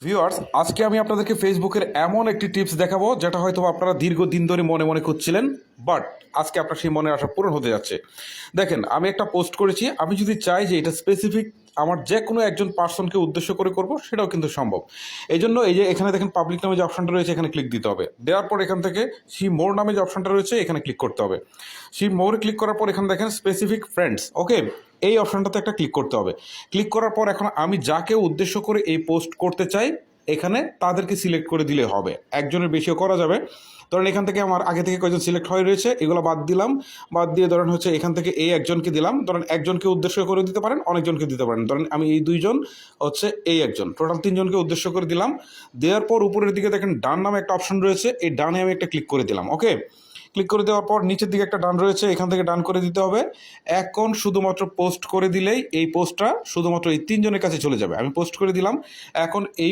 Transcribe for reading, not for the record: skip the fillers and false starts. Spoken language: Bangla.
ভিউয়ার্স, আজকে আমি আপনাদেরকে ফেসবুকের এমন একটি টিপস দেখাবো যেটা হয়তো আপনারা দীর্ঘদিন ধরে মনে মনে খুঁজছিলেন, বাট আজকে আপনার সেই মনের আশা পূরণ হতে যাচ্ছে। দেখেন, আমি একটা পোস্ট করেছি, আমি যদি চাই যে এটা স্পেসিফিক আমার যে কোনো একজন পার্সনকে উদ্দেশ্য করে করব, সেটাও কিন্তু সম্ভব। এই জন্য এই যে এখানে দেখেন পাবলিক নামে যে অপশনটা রয়েছে এখানে ক্লিক দিতে হবে। দেওয়ার পর এখান থেকে সি মোর নামে যে অপশনটা রয়েছে এখানে ক্লিক করতে হবে। সি মোরে ক্লিক করার পর এখানে দেখেন স্পেসিফিক ফ্রেন্ডস, ওকে, এই অপশনটাতে একটা ক্লিক করতে হবে। ক্লিক করার পর এখন আমি যাকে উদ্দেশ্য করে এই পোস্ট করতে চাই এখানে তাদেরকে সিলেক্ট করে দিলে হবে, একজনের বেশিও করা যাবে। ধরেন এখান থেকে আমার আগে থেকে কয়জন সিলেক্ট হয়ে রয়েছে, এগুলো বাদ দিলাম। বাদ দিয়ে ধরেন হচ্ছে এখান থেকে এই একজনকে দিলাম। ধরেন একজনকে উদ্দেশ্য করে দিতে পারেন, অনেকজনকে দিতে পারেন। ধরেন আমি এই দুইজন, হচ্ছে এই একজন, টোটাল তিনজনকে উদ্দেশ্য করে দিলাম। দেওয়ার পর উপরের দিকে দেখেন ডান নামে একটা অপশন রয়েছে, এই ডানে আমি একটা ক্লিক করে দিলাম। ওকে, ক্লিক করে দেওয়ার পর নিচের দিকে একটা ডান রয়েছে, এখান থেকে ডান করে দিতে হবে। এখন শুধুমাত্র পোস্ট করে দিলেই এই পোস্টটা শুধুমাত্র এই তিনজনের কাছে চলে যাবে। আমি পোস্ট করে দিলাম। এখন এই